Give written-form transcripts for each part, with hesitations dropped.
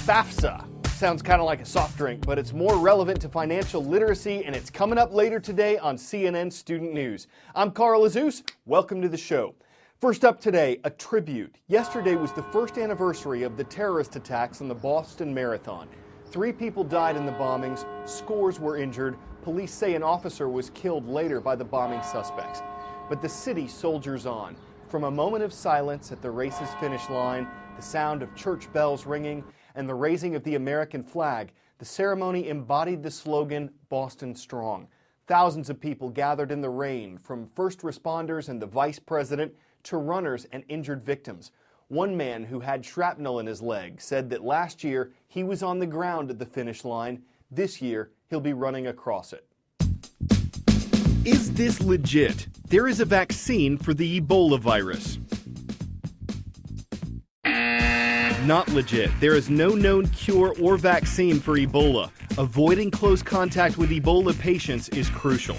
FAFSA. Sounds kind of like a soft drink, but it's more relevant to financial literacy, and it's coming up later today on CNN Student News. I'm Carl Azus. Welcome to the show. First up today, a tribute. Yesterday was the first anniversary of the terrorist attacks on the Boston Marathon. 3 people died in the bombings, scores were injured. Police say an officer was killed later by the bombing suspects. But the city soldiers on. From a moment of silence at the race's finish line, the sound of church bells ringing, and the raising of the American flag, the ceremony embodied the slogan, Boston Strong. Thousands of people gathered in the rain, from first responders and the vice president to runners and injured victims. One man who had shrapnel in his leg said that last year he was on the ground at the finish line. This year, he'll be running across it. Is this legit? There is a vaccine for the Ebola virus. Not legit. There is no known cure or vaccine for Ebola. Avoiding close contact with Ebola patients is crucial.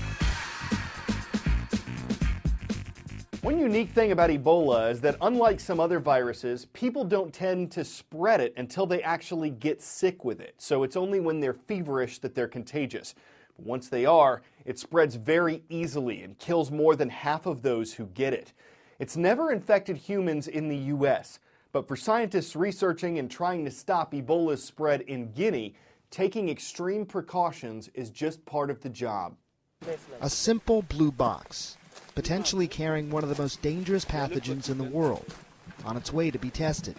One unique thing about Ebola is that unlike some other viruses, people don't tend to spread it until they actually get sick with it. So it's only when they're feverish that they're contagious. But once they are, it spreads very easily and kills more than half of those who get it. It's never infected humans in the U.S., but for scientists researching and trying to stop Ebola's spread in Guinea, taking extreme precautions is just part of the job. A simple blue box, potentially carrying one of the most dangerous pathogens in the world, on its way to be tested.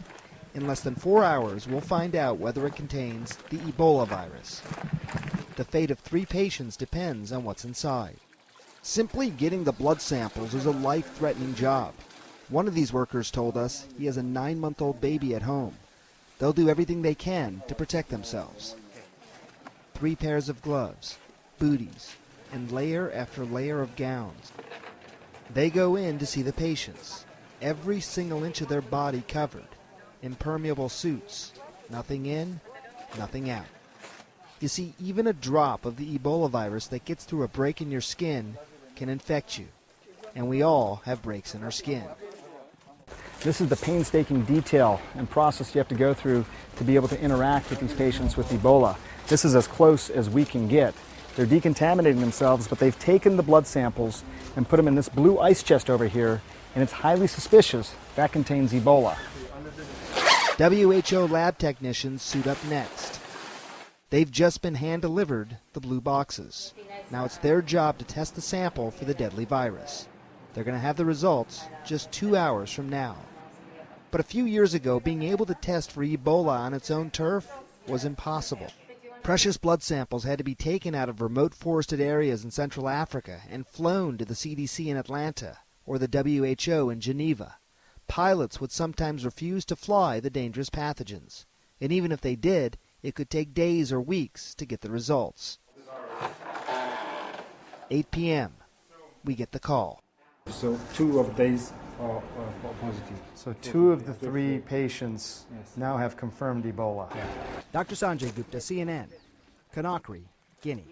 In less than 4 hours, we'll find out whether it contains the Ebola virus. The fate of 3 patients depends on what's inside. Simply getting the blood samples is a life-threatening job. One of these workers told us he has a 9-month-old baby at home. They'll do everything they can to protect themselves. 3 pairs of gloves, booties, and layer after layer of gowns. They go in to see the patients, every single inch of their body covered, impermeable suits, nothing in, nothing out. You see, even a drop of the Ebola virus that gets through a break in your skin can infect you, and we all have breaks in our skin. This is the painstaking detail and process you have to go through to be able to interact with these patients with Ebola. This is as close as we can get. They're decontaminating themselves, but they've taken the blood samples and put them in this blue ice chest over here, and it's highly suspicious that contains Ebola. WHO lab technicians suit up next. They've just been hand-delivered the blue boxes. Now it's their job to test the sample for the deadly virus. They're going to have the results just 2 hours from now. But a few years ago, being able to test for Ebola on its own turf was impossible. Precious blood samples had to be taken out of remote forested areas in Central Africa and flown to the CDC in Atlanta or the WHO in Geneva. Pilots would sometimes refuse to fly the dangerous pathogens. And even if they did, it could take days or weeks to get the results. 8 p.m. We get the call. So 2 of these are positive. So 2 of the 3 patients now have confirmed Ebola. Yeah. Dr. Sanjay Gupta, CNN, Conakry, Guinea.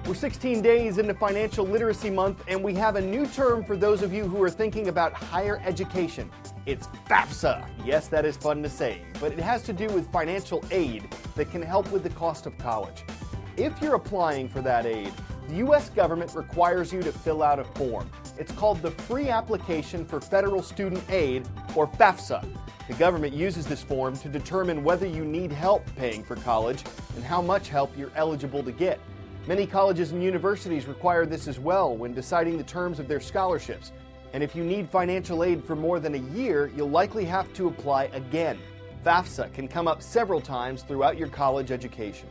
We're 16 days into Financial Literacy Month, and we have a new term for those of you who are thinking about higher education. It's FAFSA. Yes, that is fun to say, but it has to do with financial aid that can help with the cost of college. If you're applying for that aid, the U.S. government requires you to fill out a form. It's called the Free Application for Federal Student Aid, or FAFSA. The government uses this form to determine whether you need help paying for college and how much help you're eligible to get. Many colleges and universities require this as well when deciding the terms of their scholarships. And if you need financial aid for more than a year, you'll likely have to apply again. FAFSA can come up several times throughout your college education.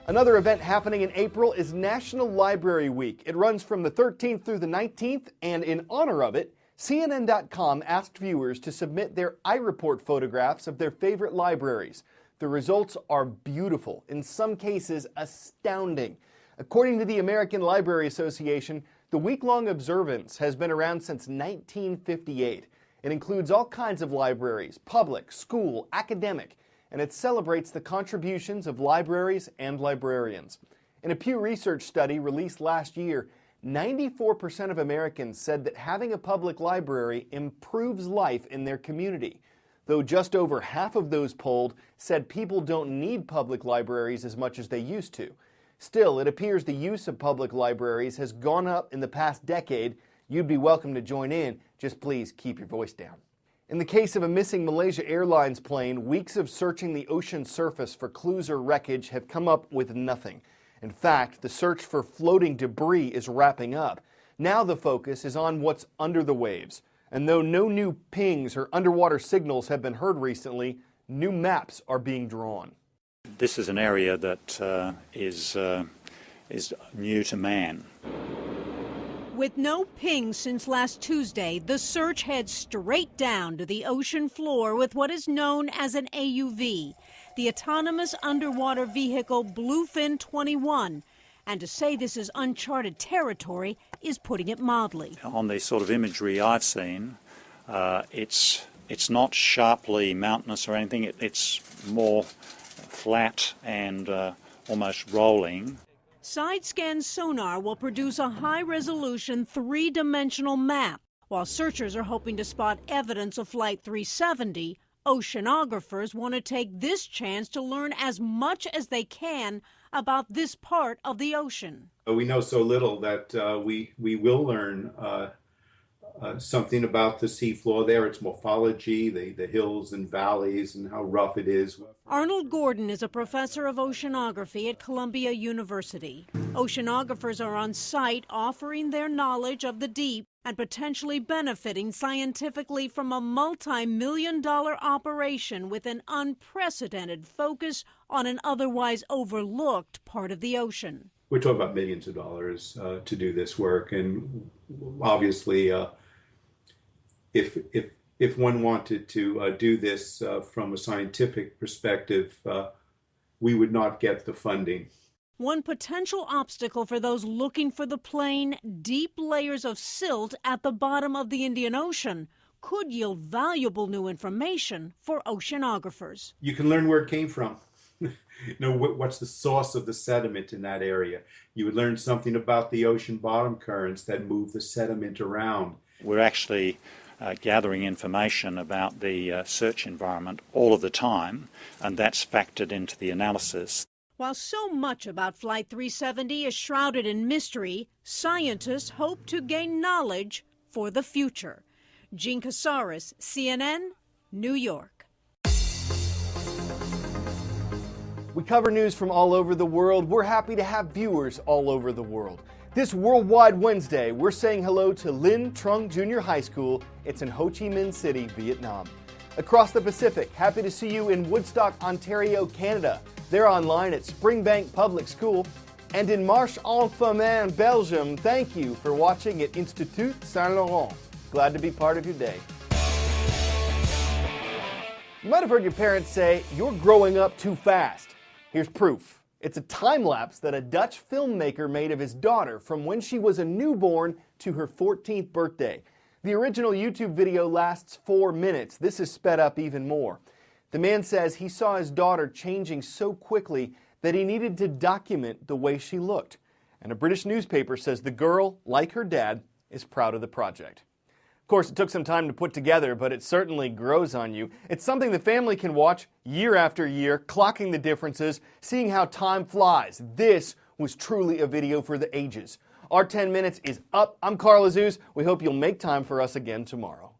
Another event happening in April is National Library Week. It runs from the 13th through the 19th, and in honor of it, CNN.com asked viewers to submit their iReport photographs of their favorite libraries. The results are beautiful, in some cases astounding. According to the American Library Association, the week-long observance has been around since 1958. It includes all kinds of libraries, public, school, academic, and it celebrates the contributions of libraries and librarians. In a Pew Research study released last year, 94% of Americans said that having a public library improves life in their community, though just over half of those polled said people don't need public libraries as much as they used to. Still, it appears the use of public libraries has gone up in the past decade. You'd be welcome to join in, just please keep your voice down. In the case of a missing Malaysia Airlines plane, weeks of searching the ocean surface for clues or wreckage have come up with nothing. In fact, the search for floating debris is wrapping up. Now the focus is on what's under the waves. And though no new pings or underwater signals have been heard recently, new maps are being drawn. This is an area that is new to man. With no pings since last Tuesday, the search heads straight down to the ocean floor with what is known as an AUV, the autonomous underwater vehicle Bluefin 21. And to say this is uncharted territory is putting it mildly. On the sort of imagery I've seen, it's not sharply mountainous or anything. It's more flat and almost rolling. Side-scan sonar will produce a high-resolution three-dimensional map. While searchers are hoping to spot evidence of Flight 370, oceanographers want to take this chance to learn as much as they can about this part of the ocean. We know so little that we will learn something about the seafloor there, its morphology, the hills and valleys, and how rough it is. Arnold Gordon is a professor of oceanography at Columbia University. Oceanographers are on site offering their knowledge of the deep and potentially benefiting scientifically from a multi-million-dollar operation with an unprecedented focus on an otherwise overlooked part of the ocean. We're talking about millions of dollars to do this work, and obviously if one wanted to do this from a scientific perspective, we would not get the funding. One potential obstacle for those looking for the plane, deep layers of silt at the bottom of the Indian Ocean, could yield valuable new information for oceanographers. You can learn where it came from. What's the source of the sediment in that area. You would learn something about the ocean bottom currents that move the sediment around. We're actually gathering information about the search environment all of the time, and that's factored into the analysis. While so much about Flight 370 is shrouded in mystery, scientists hope to gain knowledge for the future. Jean Casares, CNN, New York. We cover news from all over the world. We're happy to have viewers all over the world. This Worldwide Wednesday, we're saying hello to Linh Trung Junior High School. It's in Ho Chi Minh City, Vietnam. Across the Pacific, happy to see you in Woodstock, Ontario, Canada. They're online at Springbank Public School. And in Marche-en-Famenne, Belgium, thank you for watching at Institut Saint-Laurent. Glad to be part of your day. You might have heard your parents say, "You're growing up too fast." Here's proof. It's a time-lapse that a Dutch filmmaker made of his daughter from when she was a newborn to her 14th birthday. The original YouTube video lasts 4 minutes. This is sped up even more. The man says he saw his daughter changing so quickly that he needed to document the way she looked. And a British newspaper says the girl, like her dad, is proud of the project. Of course, it took some time to put together, but it certainly grows on you. It's something the family can watch year after year, clocking the differences, seeing how time flies. This was truly a video for the ages. Our 10 minutes is up. I'm Carl Azuz. We hope you'll make time for us again tomorrow.